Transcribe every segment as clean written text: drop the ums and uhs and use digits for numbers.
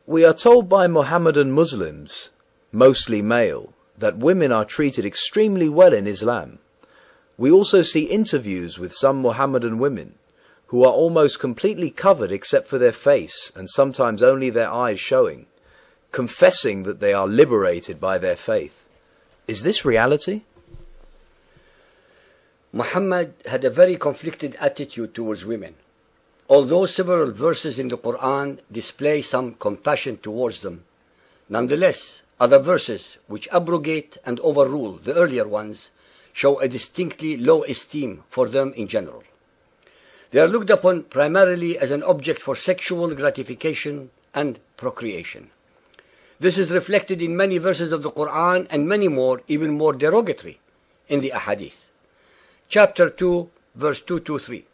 We are told by Mohammedan Muslims, mostly male, that women are treated extremely well in Islam. We also see interviews with some Mohammedan women who are almost completely covered except for their face and sometimes only their eyes showing, confessing that they are liberated by their faith. Is this reality? Muhammad had a very conflicted attitude towards women. Although several verses in the Quran display some compassion towards them, nonetheless, other verses which abrogate and overrule the earlier ones show a distinctly low esteem for them in general. They are looked upon primarily as an object for sexual gratification and procreation. This is reflected in many verses of the Quran and many more, even more derogatory, in the Ahadith. Chapter 2, verse 223.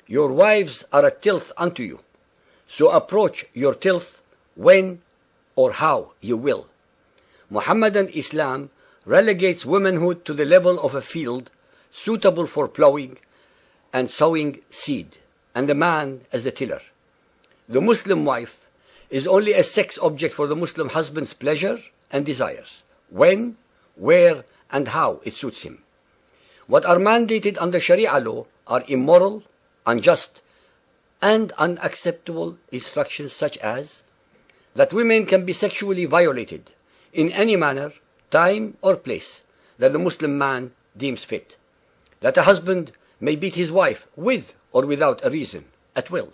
Your wives are a tilth unto you, so approach your tilth when or how you will. Muhammadan Islam relegates womanhood to the level of a field suitable for plowing and sowing seed, and the man as the tiller. The Muslim wife is only a sex object for the Muslim husband's pleasure and desires, when, where, and how it suits him. What are mandated under Sharia law are immoral, unjust, and unacceptable instructions such as that women can be sexually violated in any manner, time, or place that the Muslim man deems fit, that a husband may beat his wife with or without a reason, at will,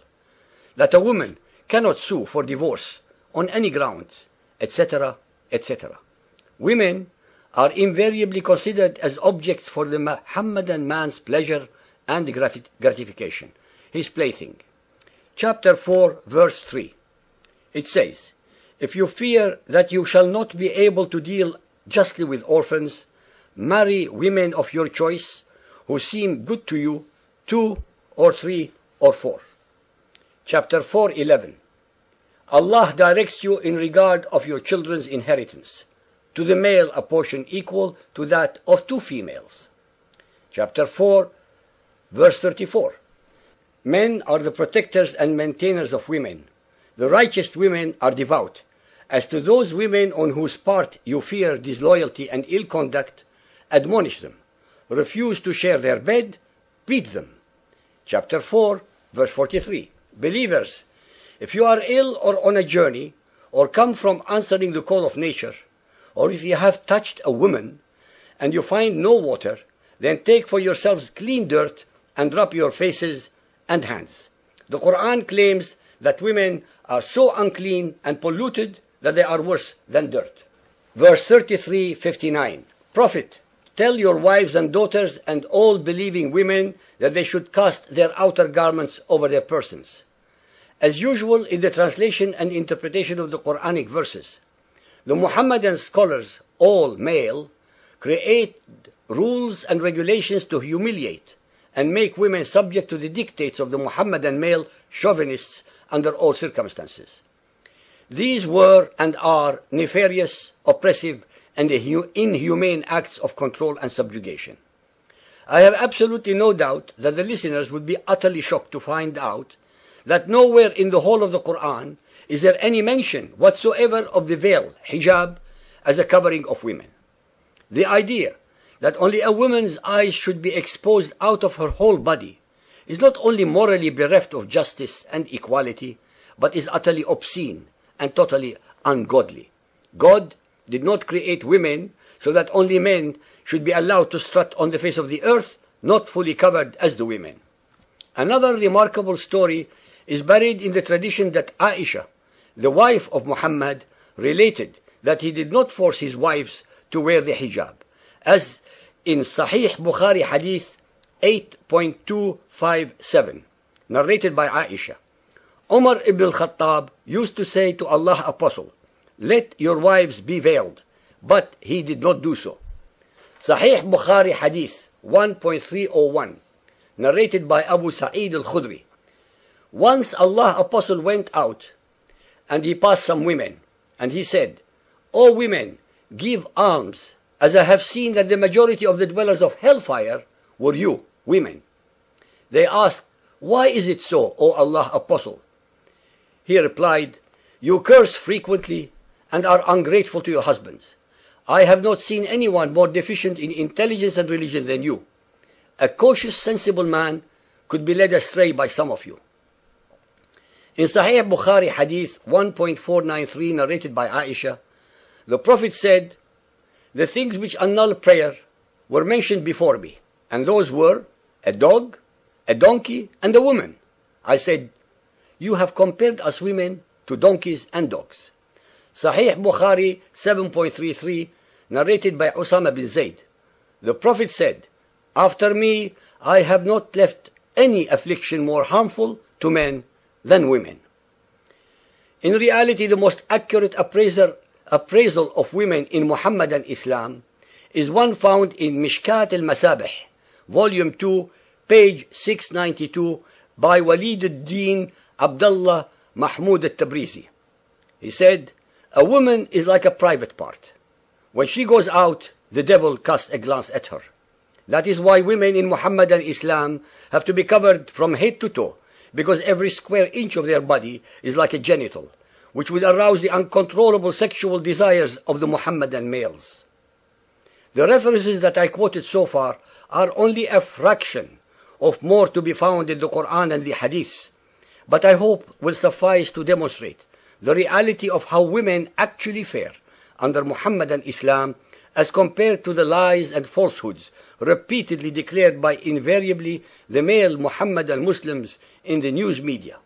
that a woman cannot sue for divorce on any grounds, etc., etc. Women are invariably considered as objects for the Muhammadan man's pleasure and gratification, his plaything. Chapter 4, verse 3. It says, if you fear that you shall not be able to deal justly with orphans, marry women of your choice who seem good to you, 2 or 3 or 4. Chapter 4:11. Allah directs you in regard of your children's inheritance, to the male a portion equal to that of 2 females. Chapter 4, verse 34. Men are the protectors and maintainers of women. The righteous women are devout. As to those women on whose part you fear disloyalty and ill conduct, admonish them. Refuse to share their bed, beat them. Chapter 4, verse 43. Believers, if you are ill or on a journey, or come from answering the call of nature, or if you have touched a woman, and you find no water, then take for yourselves clean dirt, and rub your faces and hands. The Quran claims that women are so unclean and polluted that they are worse than dirt. Verse 33:59. Prophet, tell your wives and daughters and all believing women that they should cast their outer garments over their persons. As usual in the translation and interpretation of the Quranic verses, the Muhammadan scholars, all male, create rules and regulations to humiliate and make women subject to the dictates of the Muhammadan male chauvinists under all circumstances. These were and are nefarious, oppressive, and inhumane acts of control and subjugation. I have absolutely no doubt that the listeners would be utterly shocked to find out that nowhere in the whole of the Quran is there any mention whatsoever of the veil, hijab, as a covering of women. The idea that only a woman's eyes should be exposed out of her whole body is not only morally bereft of justice and equality, but is utterly obscene and totally ungodly. God did not create women so that only men should be allowed to strut on the face of the earth, not fully covered as the women. Another remarkable story is buried in the tradition that Aisha, the wife of Muhammad, related that he did not force his wives to wear the hijab, as in Sahih Bukhari Hadith 8.257, narrated by Aisha. Umar ibn al-Khattab used to say to Allah's Apostle, let your wives be veiled, but he did not do so. Sahih Bukhari Hadith 1.301, narrated by Abu Sa'id al-Khudri. Once Allah's Apostle went out, and he passed some women, and he said, O women, give alms, as I have seen that the majority of the dwellers of hellfire were you, women. They asked, why is it so, O Allah's Apostle? He replied, You curse frequently and are ungrateful to your husbands. I have not seen anyone more deficient in intelligence and religion than you. A cautious, sensible man could be led astray by some of you. In Sahih Bukhari Hadith 1.493, narrated by Aisha, the Prophet said, "The things which annul prayer were mentioned before me, and those were a dog, a donkey, and a woman. I said, you have compared us women to donkeys and dogs." Sahih Bukhari 7.33, narrated by Usama bin Zayd. The Prophet said, "After me, I have not left any affliction more harmful to men than women." In reality, the most accurate appraisal of women in Muhammadan Islam is one found in Mishkat al-Masabih, Volume 2, page 692, by Walid ad-Din Abdullah Mahmud al-Tabrizi. He said, "A woman is like a private part. When she goes out, the devil casts a glance at her. That is why women in Muhammadan Islam have to be covered from head to toe, because every square inch of their body is like a genital, which would arouse the uncontrollable sexual desires of the Muhammadan males." The references that I quoted so far are only a fraction of more to be found in the Quran and the Hadith, but I hope will suffice to demonstrate the reality of how women actually fare under Muhammadan Islam as compared to the lies and falsehoods repeatedly declared by invariably the male Muhammadan Muslims in the news media.